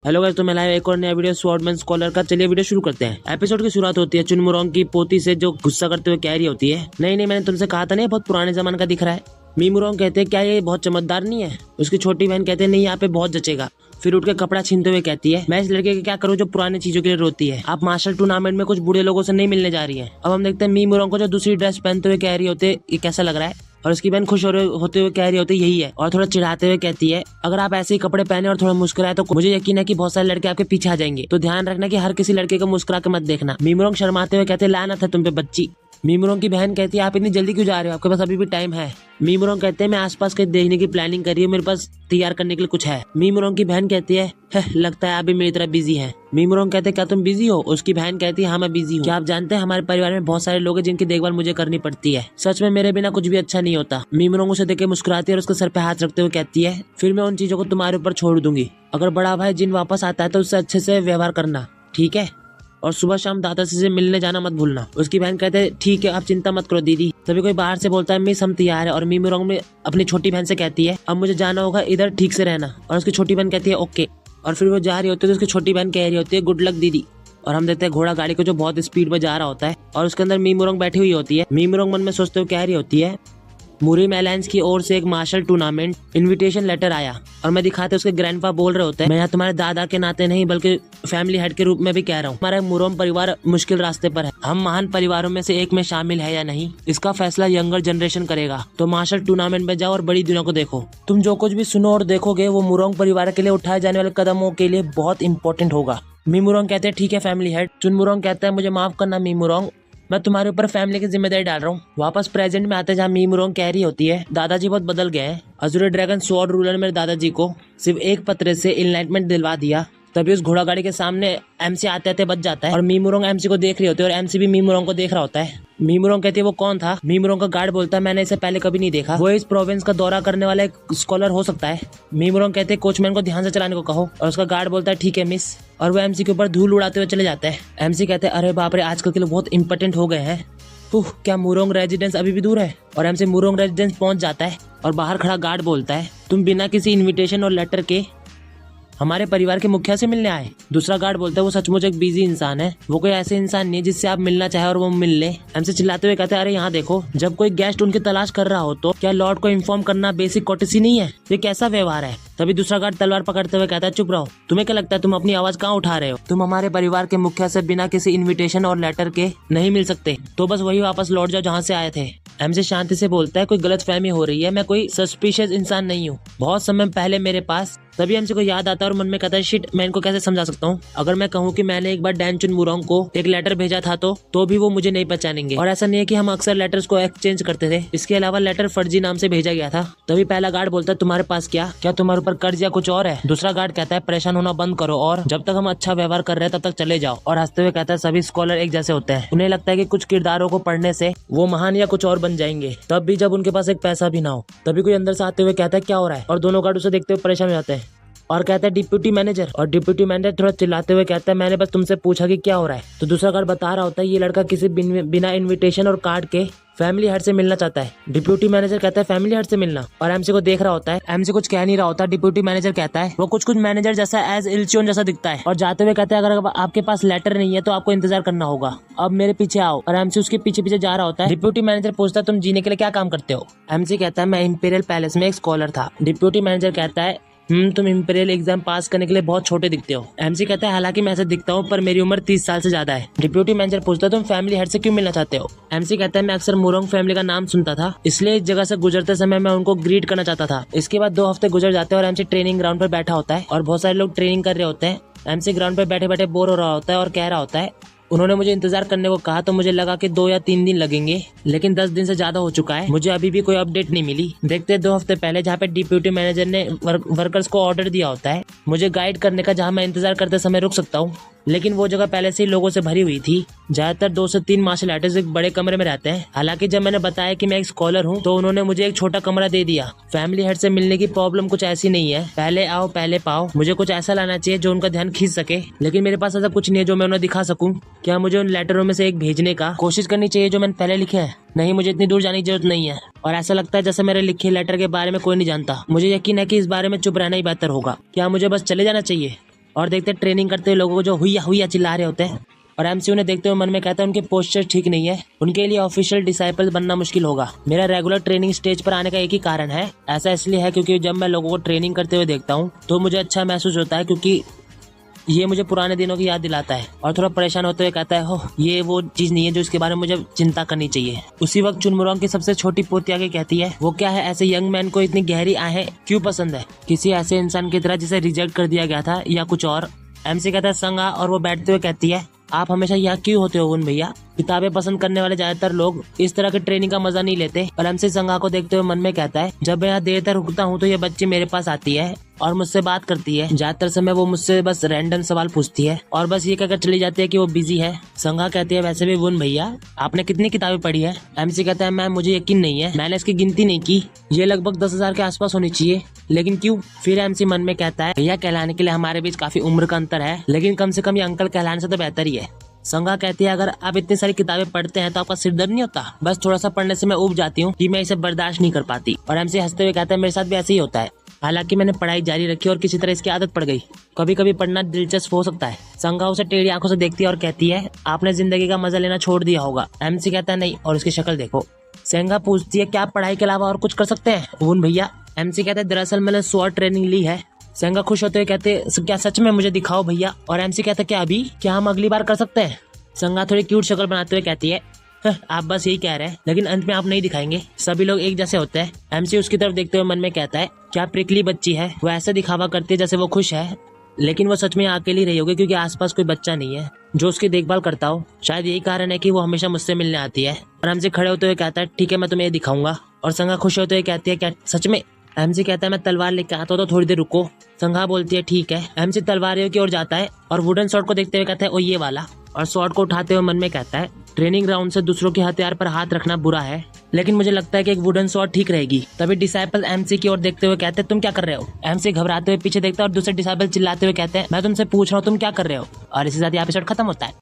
Hello guys, तो मैं लाया एक और नया वीडियो स्वॉर्डमैन स्कॉलर का। चलिए वीडियो शुरू करते हैं। एपिसोड की शुरुआत होती है चुनमुरोंग की पोती से जो गुस्सा करते हुए कह रही होती है, नहीं मैंने तुमसे कहा था नहीं, बहुत पुराने जमाने का दिख रहा है। मीमुरोंग कहते हैं क्या ये बहुत चमकदार नहीं है। उसकी छोटी बहन कहते हैं नहीं, यहाँ पे बहुत जचेगा। फिर उठ के कपड़ा छीनते हुए कहती है मैं इस लड़के का क्या करूँ जो पुरानी चीजों के लिए रोती है। आप मार्शल टूर्नामेंट में कुछ बूढ़े लोगों से नहीं मिलने जा रही है। अब हम देखते हैं मीमुरोंग को जो दूसरी ड्रेस पहनते हुए कह रही होते ये कैसा लग रहा है, और उसकी बहन खुश होते हुए कह रही होती यही है, और थोड़ा चिढ़ाते हुए कहती है अगर आप ऐसे ही कपड़े पहने और थोड़ा मुस्कुराए तो मुझे यकीन है कि बहुत सारे लड़के आपके पीछे आ जाएंगे, तो ध्यान रखना कि हर किसी लड़के को मुस्कुरा के मत देखना। मीमुरोंग शर्माते हुए कहते लानत है तुम पे बच्ची। मीमुरोंग की बहन कहती है आप इतनी जल्दी क्यों जा रहे हो, आपके पास अभी भी टाइम है। मीमुरोंग कहते हैं मैं आसपास के देखने की प्लानिंग कर रही हूँ, मेरे पास तैयार करने के लिए कुछ है। मीमुरोंग की बहन कहती है लगता है आप भी मेरी तरह बिजी हैं। मीमुरोंग कहते हैं क्या तुम बिजी हो। उसकी बहन कहती है हाँ मैं बिजी हूँ। क्या आप जानते हैं हमारे परिवार में बहुत सारे लोग हैं जिनकी देखभाल मुझे करनी पड़ती है। सच में मेरे बिना कुछ भी अच्छा नहीं होता। मीमुरोंग उसे देख के मुस्कुराती है और उसके सर पे हाथ रखते हुए कहती है फिर मैं उन चीजों को तुम्हारे ऊपर छोड़ दूंगी। अगर बड़ा भाई जिन वापस आता है तो उससे अच्छे से व्यवहार करना, ठीक है, और सुबह शाम दादाजी से मिलने जाना मत भूलना। उसकी बहन कहते हैं ठीक है आप चिंता मत करो दीदी। तभी कोई बाहर से बोलता है मिस हम तैयार है, और मीमुरोंग में अपनी छोटी बहन से कहती है अब मुझे जाना होगा, इधर ठीक से रहना। और उसकी छोटी बहन कहती है ओके। और फिर वो जा रही होती है तो उसकी छोटी बहन कह रही होती है गुड लक दीदी। और हम देखते हैं घोड़ा गाड़ी को जो बहुत स्पीड में जा रहा होता है, और उसके अंदर मीमुरोंग बैठी हुई होती है। मीमुरोंग मन में सोचते हुए कह रही होती है मुरीम एलायंस की ओर से एक मार्शल टूर्नामेंट इनविटेशन लेटर आया, और मैं दिखाते उसके ग्रैंडपा बोल रहे होते हैं मैं यहाँ तुम्हारे दादा के नाते नहीं बल्कि फैमिली हेड के रूप में भी कह रहा हूँ। हमारा मुरोम परिवार मुश्किल रास्ते पर है। हम महान परिवारों में से एक में शामिल है या नहीं, इसका फैसला यंगर जनरेशन करेगा। तो मार्शल टूर्नामेंट में जाओ और बड़ी दुनिया को देखो। तुम जो कुछ भी सुनो और देखोगे वो मुरोंग परिवार के लिए उठाए जाने वाले कदमों के लिए बहुत इंपॉर्टेंट होगा। मीमुरोंग कहते हैं ठीक है फैमिली हेड। चुनमुरोंग कहता है मुझे माफ करना मीमुरोंग, मैं तुम्हारे ऊपर फैमिली की जिम्मेदारी डाल रहा हूँ। वापस प्रेजेंट में आते जहाँ मीमुरोंग कह रही होती है दादाजी बहुत बदल गए हैं। अज़ूरे ड्रैगन स्वॉर्ड रूलर ने मेरे दादाजी को सिर्फ एक पत्र से इनलाइटमेंट दिलवा दिया। तभी उस घोड़ा गाड़ी के सामने एमसी आते आते बच जाता है, और मीमुरोंग एमसी को देख रही होती है और एमसी भी मीमुरोंग को देख रहा होता है। मीमुरोंग कहती है वो कौन था। मीमुरोंग का गार्ड बोलता है मैंने इसे पहले कभी नहीं देखा, वो इस प्रोविंस का दौरा करने वाला एक स्कॉलर हो सकता है। मीमुरोंग कहते हैं कोचमैन को ध्यान से चलाने को कहो, और उसका गार्ड बोलता है ठीक है मिस, और वो एमसी के ऊपर धूल उड़ाते हुए चले जाते हैं। एमसी कहते हैं अरे बाप रे आजकल के लोग बहुत इंपॉर्टेंट हो गए हैं। क्या मुरोंग रेजिडेंस अभी भी दूर है। और एमसी मुरोंग रेजिडेंस पहुंच जाता है, और बाहर खड़ा गार्ड बोलता है तुम बिना किसी इनविटेशन और लेटर के हमारे परिवार के मुखिया से मिलने आए। दूसरा गार्ड बोलता है वो सचमुच एक बिजी इंसान है, वो कोई ऐसे इंसान नहीं जिससे आप मिलना चाहे और वो मिल ले। एमसी चिल्लाते हुए कहते हैं अरे यहाँ देखो, जब कोई गेस्ट उनकी तलाश कर रहा हो तो क्या लॉर्ड को इन्फॉर्म करना बेसिक कोर्टेसी नहीं है, ये कैसा व्यवहार है। तभी दूसरा गार्ड तलवार पकड़ते हुए कहता है चुप रहो, तुम्हें क्या लगता है तुम अपनी आवाज कहाँ उठा रहे हो, तुम हमारे परिवार के मुखिया से बिना किसी इन्विटेशन और लेटर के नहीं मिल सकते, तो बस वही वापस लौट जाओ जहाँ से आए थे। एमसी शांति से बोलता है कोई गलत फहमी हो रही है, मैं कोई सस्पिशियस इंसान नहीं हूँ, बहुत समय पहले मेरे पास। तभी एमसी को याद आता है और मन में कहता है शिट मैं इनको कैसे समझा सकता हूँ। अगर मैं कहूँ कि मैंने एक बार डैन चुनमुरोंग को एक लेटर भेजा था तो भी वो मुझे नहीं पहचानेंगे। और ऐसा नहीं है कि हम अक्सर लेटर्स को एक्सचेंज करते थे, इसके अलावा लेटर फर्जी नाम से भेजा गया था। तभी पहला गार्ड बोलता है तुम्हारे पास क्या तुम्हारे ऊपर कर्ज या कुछ और है। दूसरा गार्ड कहता है परेशान होना बंद करो और जब तक हम अच्छा व्यवहार कर रहे हैं तब तक चले जाओ। और हंसते हुए कहता है सभी स्कॉलर एक जैसे होते हैं, उन्हें लगता है कि कुछ किरदारों को पढ़ने से वो महान या कुछ और बन जाएंगे, तब भी जब उनके पास एक पैसा भी ना हो। तभी कोई अंदर से आते हुए कहता है क्या हो रहा है, और दोनों गार्ड उसे देखते हुए परेशान हो जाते हैं और कहता है डिप्यूटी मैनेजर। और डिप्यूटी मैनेजर थोड़ा चिल्लाते हुए कहता है मैंने बस तुमसे पूछा कि क्या हो रहा है। तो दूसरा गार्ड बता रहा होता है ये लड़का किसी बिना इनविटेशन और कार्ड के फैमिली हेड से मिलना चाहता है। डिप्यूटी मैनेजर कहता है फैमिली हेड से मिलना, और एमसी को देख रहा होता है। एमसी कुछ कह नहीं रहा होता। डिप्यूटी मैनेजर कहता है वो कुछ मैनेजर जैसा एज इल्चियोन जैसा दिखता है, और जाते हुए कहता है अगर आपके पास लेटर नहीं है तो आपको इंतजार करना होगा, अब मेरे पीछे आओ। और एमसी उसके पीछे पीछे जा रहा होता है। डिप्यूटी मैनेजर पूछता है तुम जीने के लिए क्या काम करते हो। एमसी कहता है मैं इंपीरियल पैलेस में एक स्कॉलर था। डिप्यूटी मैनेजर कहता है तुम इंपीरियल एग्जाम पास करने के लिए बहुत छोटे दिखते हो। एमसी कहता है हालांकि मैं ऐसा दिखता हूँ पर मेरी उम्र 30 साल से ज्यादा है। डिप्यूटी मैनेजर पूछता है तुम फैमिली हेड से क्यों मिलना चाहते हो। एमसी कहता है मैं अक्सर मुरोंग फैमिली का नाम सुनता था, इसलिए इस जगह से गुजरते समय मैं उनको ग्रीट करना चाहता था। इसके बाद 2 हफ्ते गुजर जाते हैं और एमसी ट्रेनिंग ग्राउंड पर बैठा होता है, और बहुत सारे लोग ट्रेनिंग कर रहे होते हैं। एमसी ग्राउंड पर बैठे बैठे बोर हो रहा होता है और कह रहा होता है उन्होंने मुझे इंतजार करने को कहा तो मुझे लगा कि 2 या 3 दिन लगेंगे, लेकिन 10 दिन से ज्यादा हो चुका है, मुझे अभी भी कोई अपडेट नहीं मिली। देखते 2 हफ्ते पहले जहाँ पे डिप्यूटी मैनेजर ने वर्कर्स को ऑर्डर दिया होता है मुझे गाइड करने का, जहाँ मैं इंतजार करते समय रुक सकता हूँ, लेकिन वो जगह पहले से ही लोगों से भरी हुई थी। ज्यादातर 2 से 3 मार्शल आर्टिस्ट एक बड़े कमरे में रहते हैं। हालांकि जब मैंने बताया कि मैं एक स्कॉलर हूँ तो उन्होंने मुझे एक छोटा कमरा दे दिया। फैमिली हेड से मिलने की प्रॉब्लम कुछ ऐसी नहीं है, पहले आओ पहले पाओ। मुझे कुछ ऐसा लाना चाहिए जो उनका ध्यान खींच सके, लेकिन मेरे पास ऐसा कुछ नहीं है जो मैं उन्हें दिखा सकूं। क्या मुझे उन लेटरों में से एक भेजने का कोशिश करनी चाहिए जो मैंने पहले लिखे हैं? नहीं, मुझे इतनी दूर जाने की जरूरत नहीं है, और ऐसा लगता है जैसे मेरे लिखे लेटर के बारे में कोई नहीं जानता। मुझे यकीन है कि इस बारे में चुप रहना ही बेहतर होगा। क्या मुझे बस चले जाना चाहिए? और देखते हैं ट्रेनिंग करते हुए लोगों को जो हुईया हुईया चिल्ला रहे होते हैं। और एमसी उन्हें देखते हुए मन में कहता है उनके पोस्चर ठीक नहीं है, उनके लिए ऑफिशियल डिसाइपल बनना मुश्किल होगा। मेरा रेगुलर ट्रेनिंग स्टेज पर आने का एक ही कारण है, ऐसा इसलिए है क्योंकि जब मैं लोगों को ट्रेनिंग करते हुए देखता हूँ तो मुझे अच्छा महसूस होता है, क्योंकि ये मुझे पुराने दिनों की याद दिलाता है। और थोड़ा परेशान होते हुए कहता है, हो ये वो चीज नहीं है जो इसके बारे में मुझे चिंता करनी चाहिए। उसी वक्त चुनमुरोंग की सबसे छोटी पोती आगे कहती है, वो क्या है, ऐसे यंग मैन को इतनी गहरी आहें क्यों पसंद है, किसी ऐसे इंसान की तरह जिसे रिजेक्ट कर दिया गया था या कुछ और। एमसी कहता है संगा, और वो बैठते हुए कहती है, आप हमेशा यहाँ क्यों होते हो वुन भैया, किताबें पसंद करने वाले ज्यादातर लोग इस तरह के ट्रेनिंग का मजा नहीं लेते। और एमसी संगा को देखते हुए मन में कहता है, जब मैं यहाँ देर तक रुकता हूँ तो ये बच्ची मेरे पास आती है और मुझसे बात करती है। ज्यादातर समय वो मुझसे बस रैंडम सवाल पूछती है और बस ये कहकर चली जाती है कि वो बिजी है। संगा कहती है, वैसे भी वुन भैया आपने कितनी किताबें पढ़ी है। एमसी कहता है, मैम मुझे यकीन नहीं है, मैंने इसकी गिनती नहीं की, ये लगभग 10,000 के आसपास होनी चाहिए, लेकिन क्यों। फिर एमसी मन में कहता है, भैया कहलाने के लिए हमारे बीच काफी उम्र का अंतर है, लेकिन कम से कम ये अंकल कहलाने से तो बेहतर ही है। संगा कहती है, अगर आप इतनी सारी किताबें पढ़ते हैं तो आपका सिर दर्द नहीं होता। बस थोड़ा सा पढ़ने से मैं ऊब जाती हूँ कि मैं इसे बर्दाश्त नहीं कर पाती। और एमसी हंसते हुए कहता है, मेरे साथ भी ऐसे ही होता है, हालांकि मैंने पढ़ाई जारी रखी और किसी तरह इसकी आदत पड़ गई। कभी कभी पढ़ना दिलचस्प हो सकता है। संगा उसे टेढ़ी आंखों से देखती है और कहती है, आपने जिंदगी का मजा लेना छोड़ दिया होगा। एमसी कहता है, नहीं, और उसकी शक्ल देखो। संगा पूछती है, क्या आप पढ़ाई के अलावा और कुछ कर सकते हैं वुन भैया। एमसी कहता है, दरअसल मैंने स्वॉर्ड ट्रेनिंग ली है। संगा खुश होते हुए कहते, क्या सच में, मुझे दिखाओ भैया। और एमसी कहता है, क्या अभी, क्या हम अगली बार कर सकते हैं। संगा थोड़ी क्यूट शक्ल बनाते हुए कहती है, आप बस यही कह रहे हैं, लेकिन अंत में आप नहीं दिखाएंगे, सभी लोग एक जैसे होते हैं। एमसी उसकी तरफ देखते हुए मन में कहता है, क्या प्रिकली बच्ची है, वो ऐसे दिखावा करती है जैसे वो खुश है, लेकिन वो सच में अकेली रही होगी क्योंकि आसपास कोई बच्चा नहीं है जो उसकी देखभाल करता हो। शायद यही कारण है कि वो हमेशा मुझसे मिलने आती है। और एमसी खड़े होते हुए कहता है, ठीक है, मैं तुम्हें ये दिखाऊंगा। और संगा खुश होते हुए कहती है, क्या सच में। एमसी कहता है, मैं तलवार लेके आता हूँ तो थोड़ी देर रुको। संगा बोलती है, ठीक है। एमसी तलवारियों की ओर जाता है और वुडन शॉट को देखते हुए कहता है, ओ ये वाला। और शॉट को उठाते हुए मन में कहता है, ट्रेनिंग ग्राउंड से दूसरों के हथियार पर हाथ रखना बुरा है, लेकिन मुझे लगता है कि एक वुडन शॉट ठीक रहेगी। तभी डिसाइपल एमसी की ओर देखते हुए कहते हैं, तुम क्या कर रहे हो। एमसी घबराते हुए पीछे देखता है और दूसरे डिसाइपल चिल्लाते हुए कहते हैं, मैं तुमसे पूछ रहा हूँ तुम क्या कर रहे हो। और इसी साथ एपिसोड खत्म होता है।